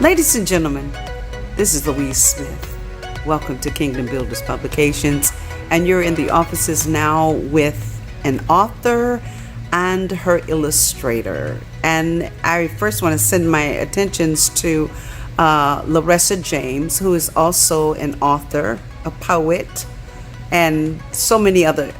Ladies and gentlemen, this is Louise Smith. Welcome to Kingdom Builders Publications, and you're in the offices now with an author and her illustrator. And I first want to send my attentions to LaRessa James, who is also an author, a poet, and so many other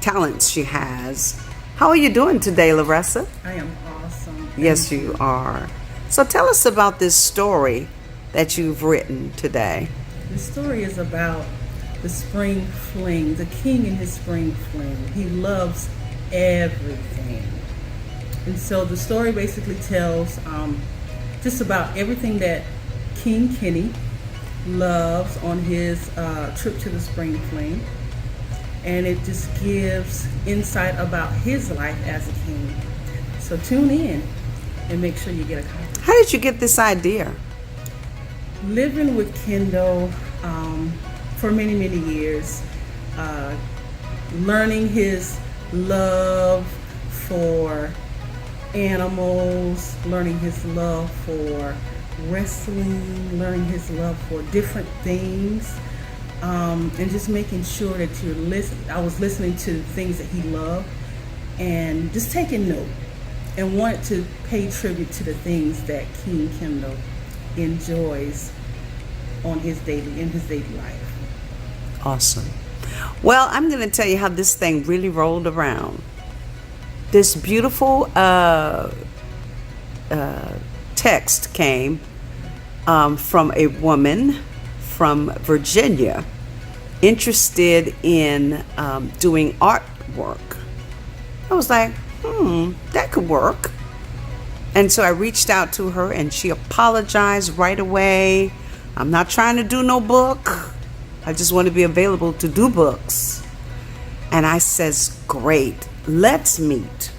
talents she has. How are you doing today, LaRessa? I am awesome. Yes, you are. So tell us about this story that you've written today. The story is about the spring fling, the king and his spring fling. He loves everything. And so the story basically tells just about everything that King Kenny loves on his trip to the spring fling. And it just gives insight about his life as a king. So tune in and make sure you get a copy. How did you get this idea? Living with Kendall for many, many years, learning his love for animals, learning his love for wrestling, learning his love for different things, and just making sure that you're listening. I was listening to things that he loved and just taking note, and wanted to pay tribute to the things that King Kendall enjoys in his daily life. Awesome. Well, I'm going to tell you how this thing really rolled around. This beautiful text came from a woman from Virginia interested in doing artwork. I was like, that could work. And so I reached out to her and she apologized right away. I'm not trying to do no book. I just want to be available to do books. And I says, great, let's meet.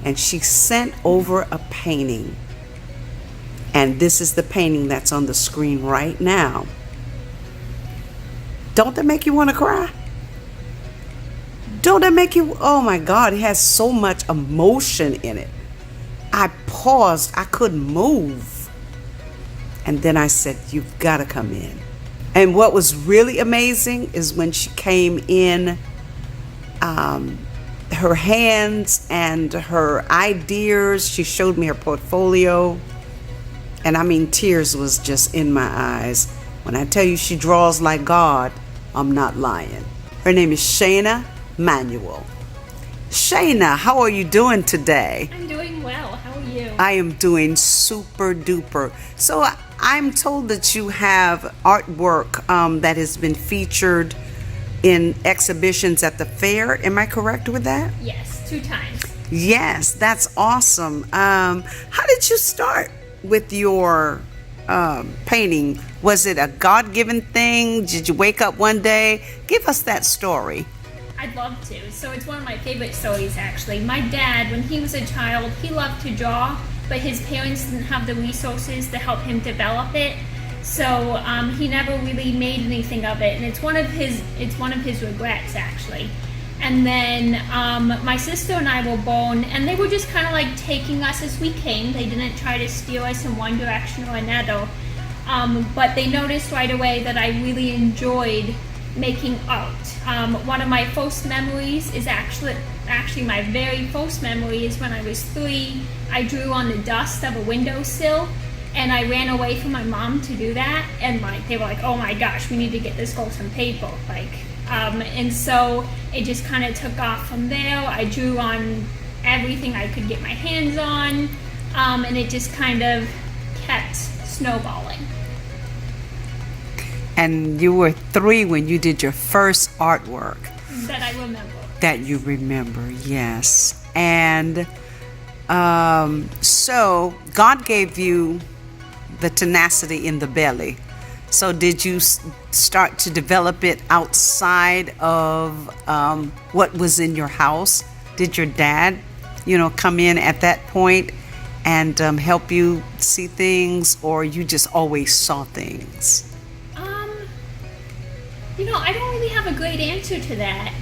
And she sent over a painting. And this is the painting that's on the screen right now. Don't that make you want to cry? Don't that make you, oh my God, it has so much emotion in it. I paused, I couldn't move. And then I said, you've got to come in. And what was really amazing is when she came in, her hands and her ideas, she showed me her portfolio. And I mean, tears was just in my eyes. When I tell you she draws like God, I'm not lying. Her name is Shaina Manuel. Shaina, how are you doing today? I'm doing well. How are you? I am doing super duper. So I'm told that you have artwork that has been featured in exhibitions at the fair. Am I correct with that? Yes, 2 times. Yes, that's awesome. How did you start with your painting? Was it a God-given thing? Did you wake up one day? Give us that story. I'd love to. So it's one of my favorite stories, actually. My dad, when he was a child, he loved to draw, but his parents didn't have the resources to help him develop it. So he never really made anything of it, and it's one of his regrets, actually. And then my sister and I were born, and they were just kind of like taking us as we came. They didn't try to steer us in one direction or another. But they noticed right away that I really enjoyed making art. One of my first memories is actually my very first memory is when I was 3. I drew on the dust of a windowsill, and I ran away from my mom to do that. And they were like, "Oh my gosh, we need to get this girl some paper." And so it just kind of took off from there. I drew on everything I could get my hands on, and it just kind of kept snowballing. And you were 3 when you did your first artwork. That I remember. That you remember, yes. And so God gave you the tenacity in the belly. So did you start to develop it outside of what was in your house? Did your dad, come in at that point and help you see things, or you just always saw things? I don't really have a great answer to that.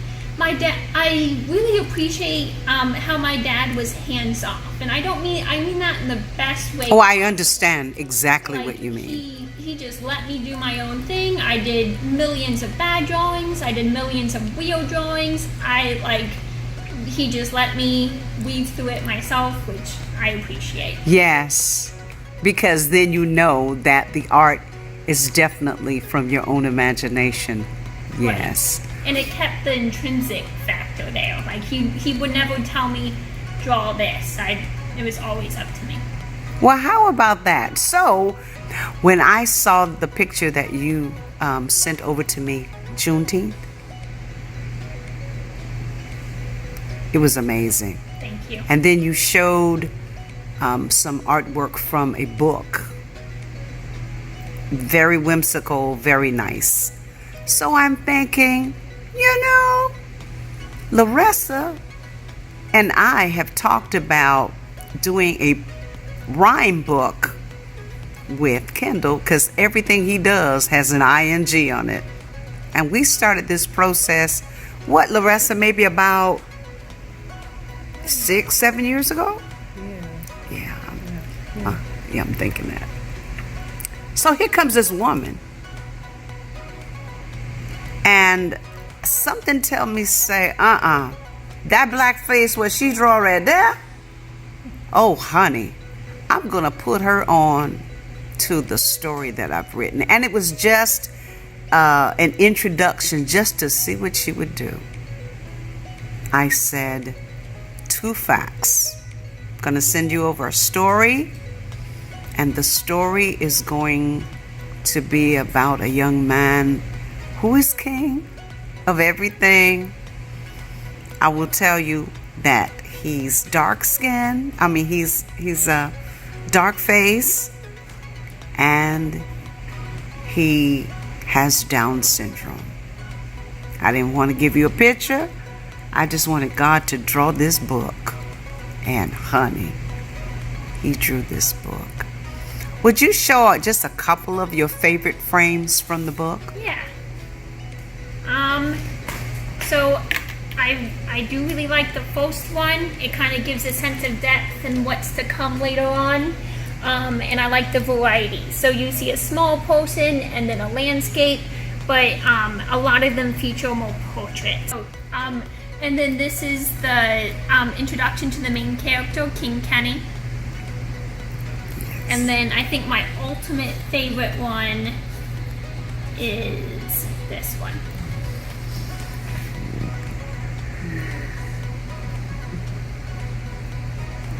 I really appreciate how my dad was hands off, and I mean that in the best way. Oh, I understand exactly Like, what you mean. He just let me do my own thing. I did millions of bad drawings. I did millions of real drawings. He just let me weave through it myself, which I appreciate. Yes, because then you know that the art is definitely from your own imagination. Yes. Right. And it kept the intrinsic factor there. Like he would never tell me, draw this. It was always up to me. Well, how about that? So, when I saw the picture that you sent over to me, Juneteenth, it was amazing. Thank you. And then you showed some artwork from a book. Very whimsical, very nice. So I'm thinking, LaRessa and I have talked about doing a rhyme book with Kendall because everything he does has an ing on it. And we started this process, LaRessa, maybe about 6-7 years ago? Yeah. I'm thinking that. So here comes this woman. And something tell me say, that black face what she draw right there? Oh, honey, I'm going to put her on to the story that I've written. And it was just an introduction just to see what she would do. I said, 2 facts. I'm going to send you over a story. And the story is going to be about a young man who is king of everything. I will tell you that he's dark skinned. I mean, he's a dark face, and he has Down syndrome. I didn't want to give you a picture. I just wanted God to draw this book. And honey, he drew this book. Would you show just a couple of your favorite frames from the book? Yeah. So I do really like the first one. It kind of gives a sense of depth and what's to come later on. And I like the variety. So you see a small person and then a landscape, but a lot of them feature more portraits. So, and then this is the introduction to the main character, King Kenny. And then I think my ultimate favorite one is this one.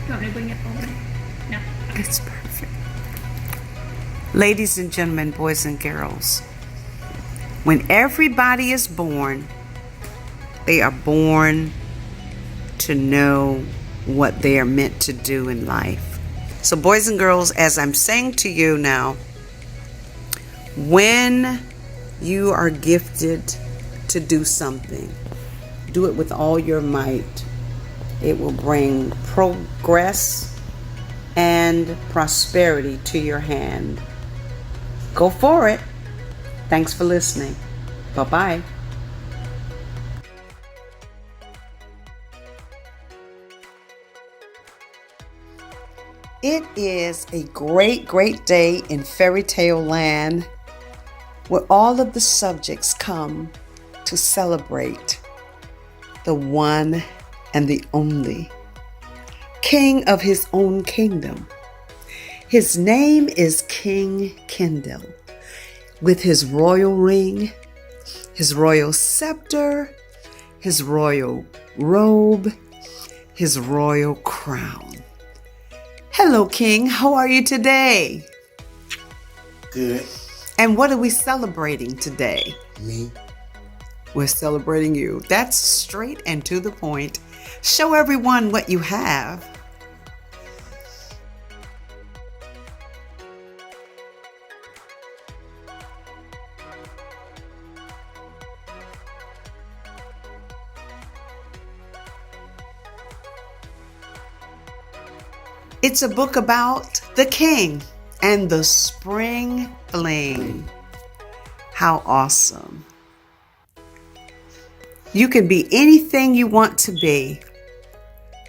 Do you want me to bring it over? No. Okay. It's perfect. Ladies and gentlemen, boys and girls, when everybody is born, they are born to know what they are meant to do in life. So boys and girls, as I'm saying to you now, when you are gifted to do something, do it with all your might. It will bring progress and prosperity to your hand. Go for it. Thanks for listening. Bye-bye. It is a great, great day in fairy tale land where all of the subjects come to celebrate the one and the only king of his own kingdom. His name is King Kendall, with his royal ring, his royal scepter, his royal robe, his royal crown. Hello, King. How are you today? Good. And what are we celebrating today? Me. We're celebrating you. That's straight and to the point. Show everyone what you have. It's a book about the king and the spring fling. How awesome. You can be anything you want to be.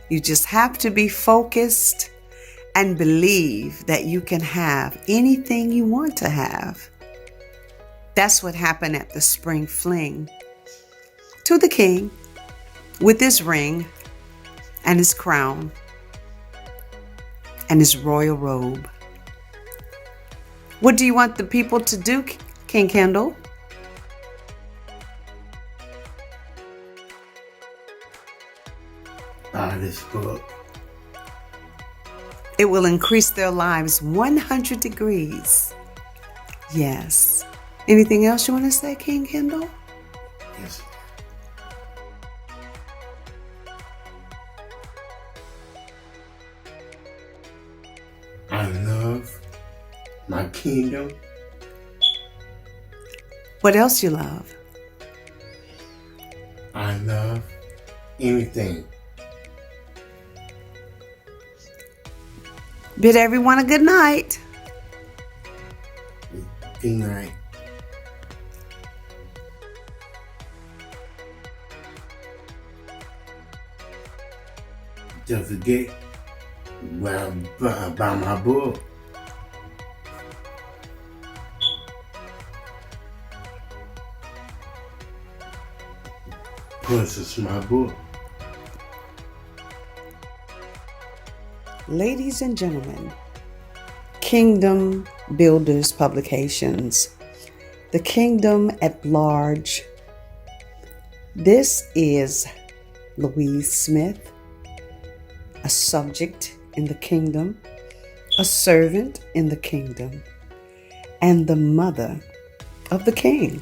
You just have to be focused and believe that you can have anything you want to have. That's what happened at the spring fling to the king with his ring and his crown and his royal robe. What do you want the people to do, King Kendall? Buy this book. It will increase their lives 100 degrees. Yes. Anything else you want to say, King Kendall? Yes. I love my kingdom. What else you love? I love anything. Bid everyone a good night. Good night. Don't forget about my book. Purchase my book. Ladies and gentlemen, Kingdom Builders Publications, the Kingdom at Large. This is Louise Smith, a subject in the kingdom, a servant in the kingdom, and the mother of the king.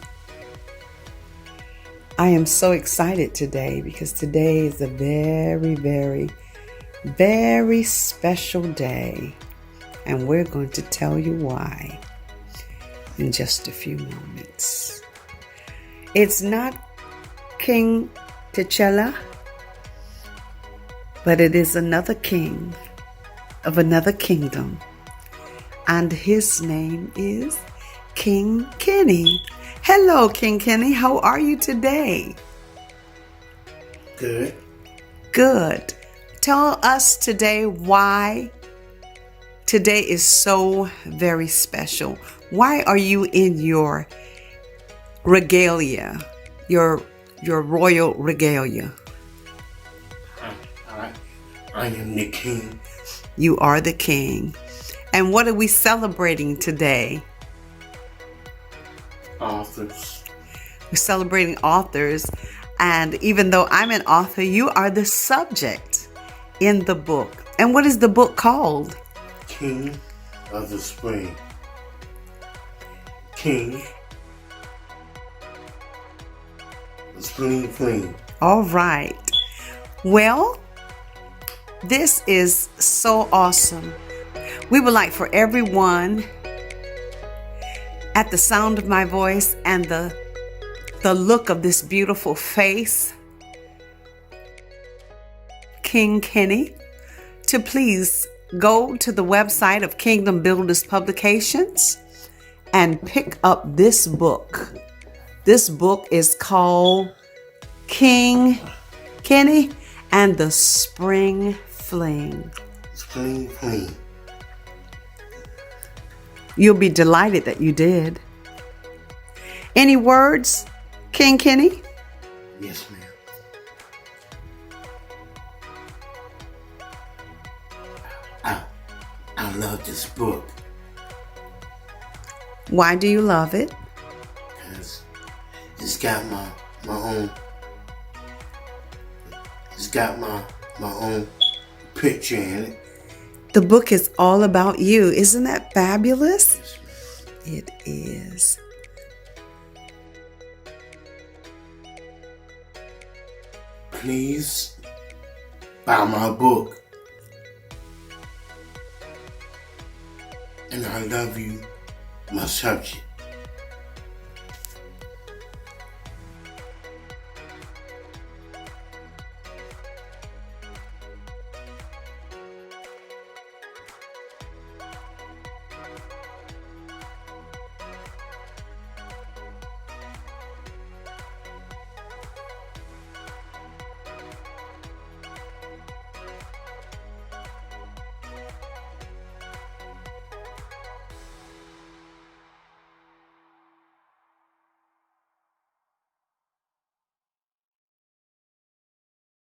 I am so excited today because today is a very, very, very special day, and we're going to tell you why in just a few moments. It's not King T'Challa, but it is another king of another kingdom, and his name is King Kenny. Hello, King Kenny. How are you today? Good. Good. Tell us today why today is so very special. Why are you in your regalia, your royal regalia? I am the king. You are the king. And what are we celebrating today? Authors. We're celebrating authors. And even though I'm an author, you are the subject in the book. And what is the book called? King of the Spring. King. The Spring Fling. All right. Well, this is so awesome. We would like for everyone at the sound of my voice and the look of this beautiful face, King Kenny, to please go to the website of Kingdom Builders Publications and pick up this book. This book is called King Kenny and the Spring Fling. Spring Fling. You'll be delighted that you did. Any words, King Kenny? Yes, ma'am. I love this book Why do you love it? because it's got my own. It's got my own picture in it. The book is all about you. Isn't that fabulous? Yes, ma'am. It is. Please buy my book. And I love you, my subject.